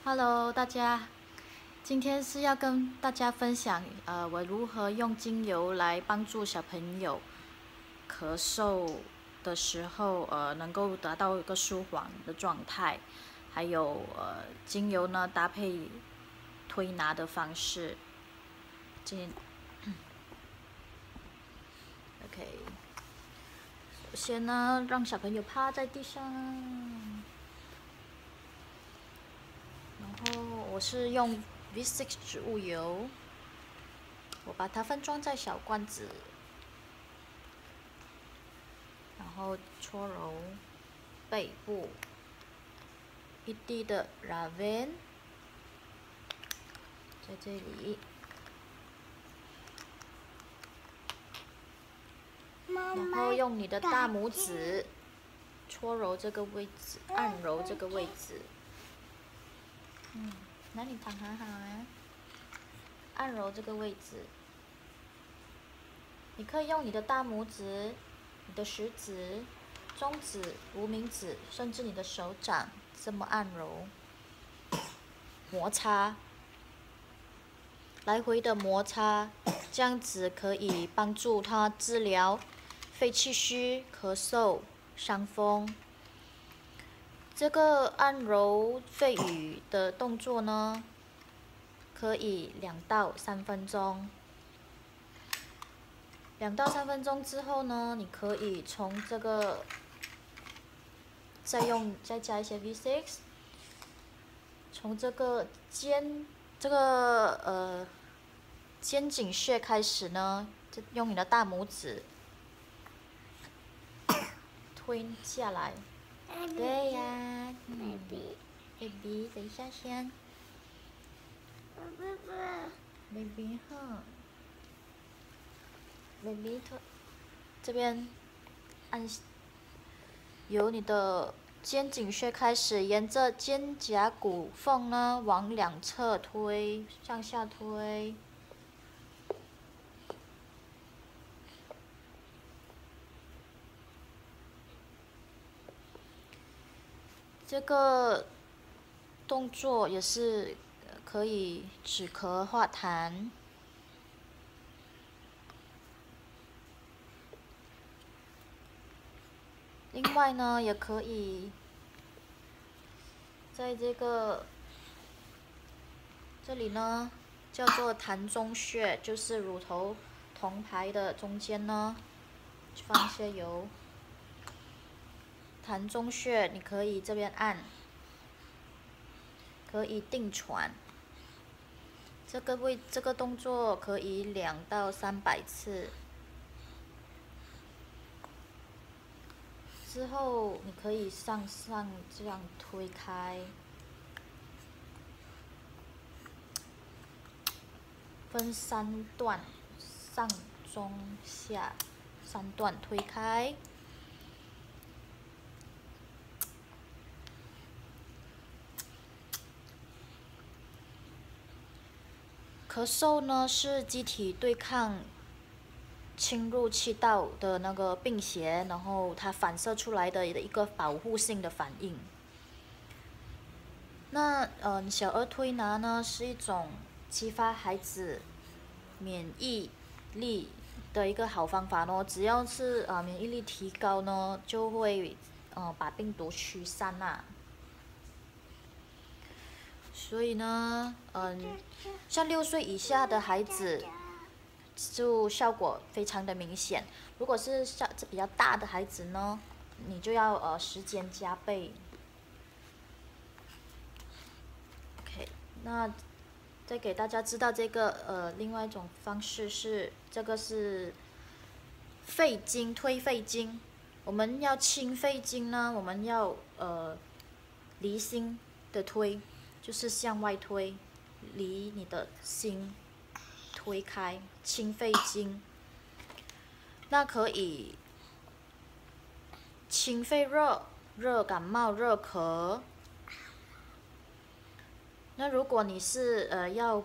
Hello，大家，今天是要跟大家分享，我如何用精油来帮助小朋友咳嗽的时候，能够达到一个舒缓的状态，还有精油呢搭配推拿的方式。OK， 首先呢，让小朋友趴在地上。然后我是用 V6 植物油，我把它分装在小罐子，然后搓揉背部，一滴的 Raven 在这里，然后用你的大拇指搓揉这个位置，按揉这个位置。那你躺好好啊，按揉这个位置。你可以用你的大拇指、你的食指、中指、无名指，甚至你的手掌这么按揉、摩擦，来回的摩擦，这样子可以帮助他治疗肺气虚、咳嗽、伤风。这个按揉肺俞的动作呢，可以2到3分钟。2到3分钟之后呢，你可以从这个再加一些 V6， 从这个肩颈穴开始呢，用你的大拇指推下来。对呀，baby， 等一下先。baby 哈。baby 这边由你的肩颈穴开始，沿着肩胛骨缝呢往2侧推，向下推。这个动作也是可以止咳化痰。另外呢，也可以在这里呢，叫做膻中穴，就是乳头铜牌的中间呢，放一些油。膻中穴你可以这边按，可以定喘。这个动作可以2到300次。之后你可以上这样推开，分3段，上中下3段推开。咳嗽呢是机体对抗侵入气道的那个病邪，然后它反射出来的一个保护性的反应。那小儿推拿呢是一种激发孩子免疫力的一个好方法呢。只要是免疫力提高呢，就会把病毒驱散啦。所以呢，像6岁以下的孩子，就效果非常的明显。如果是这比较大的孩子呢，你就要时间加倍。OK， 那再给大家知道这个另外一种方式是，这个是肺经推肺经。我们要清肺经呢，我们要离心的推，就是向外推，离你的心推开，清肺经。那可以清肺热感冒、热咳。那如果你是要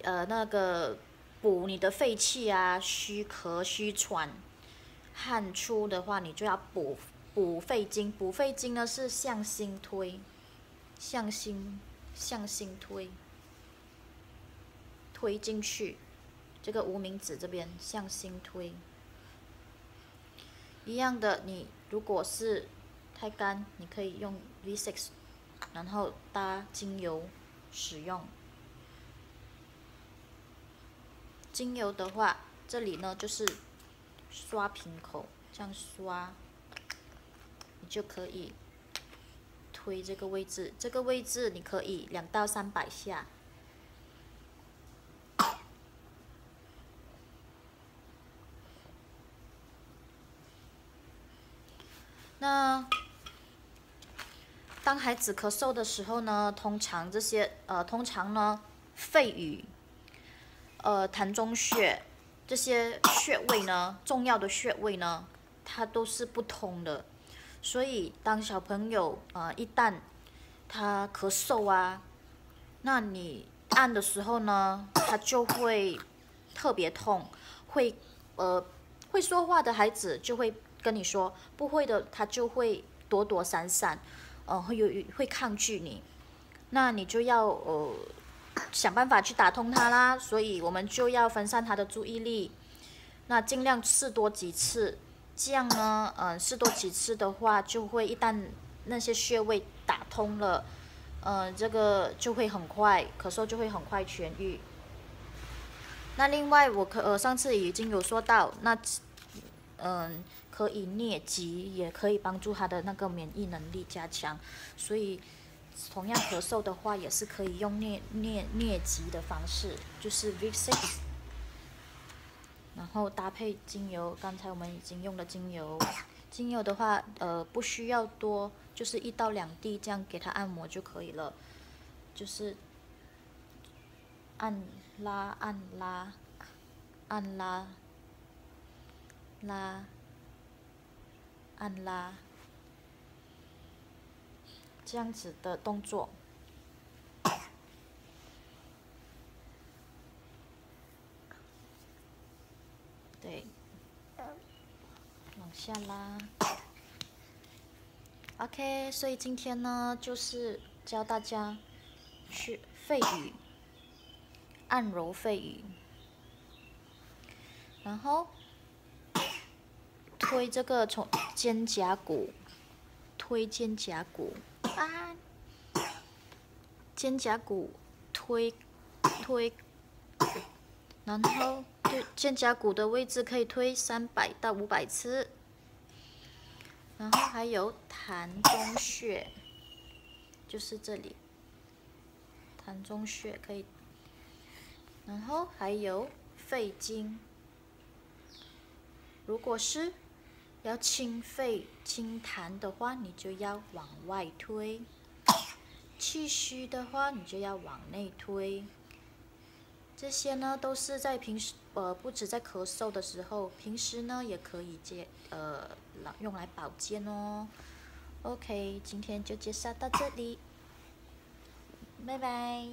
那个补你的肺气啊，虚咳虚喘、汗出的话，你就要补肺经。补肺经呢是向心推，向心向心推，推进去，这个无名指这边向心推。一样的，你如果是太干，你可以用 V6，然后搭精油使用。精油的话，这里呢就是刷瓶口，这样刷，你就可以推这个位置。这个位置你可以2到300下。那当孩子咳嗽的时候呢，通常呢，肺俞、膻中穴这些穴位呢，重要的穴位呢，它都是不通的。所以当小朋友一旦他咳嗽啊，那你按的时候呢，他就会特别痛，会说话的孩子就会跟你说，不会的他就会躲躲闪闪，会抗拒你，那你就要想办法去打通他啦。所以我们就要分散他的注意力，那尽量试多几次，这样呢，试多几次的话，就会一旦那些穴位打通了，这个就会很快，咳嗽就会很快痊愈。那另外上次已经有说到，那可以疟疾，也可以帮助他的那个免疫能力加强，所以同样咳嗽的话，也是可以用疟疾的方式，就是 V6，然后搭配精油。刚才我们已经用了精油，精油的话，不需要多，就是1到2滴这样给他按摩就可以了，就是按拉按拉按拉拉按拉这样子的动作。对，往下拉。OK， 所以今天呢，就是教大家去肺俞，按揉肺俞，然后推这个从肩胛骨，推肩胛骨啊，肩胛骨推，然后对肩胛骨的位置可以推300到500次。然后还有膻中穴，就是这里，膻中穴可以。然后还有肺经，如果是要清肺清痰的话，你就要往外推；气虚的话，你就要往内推。这些呢都是在平时不止在咳嗽的时候，平时呢也可以用来保健哦。OK， 今天就介绍到这里，拜拜。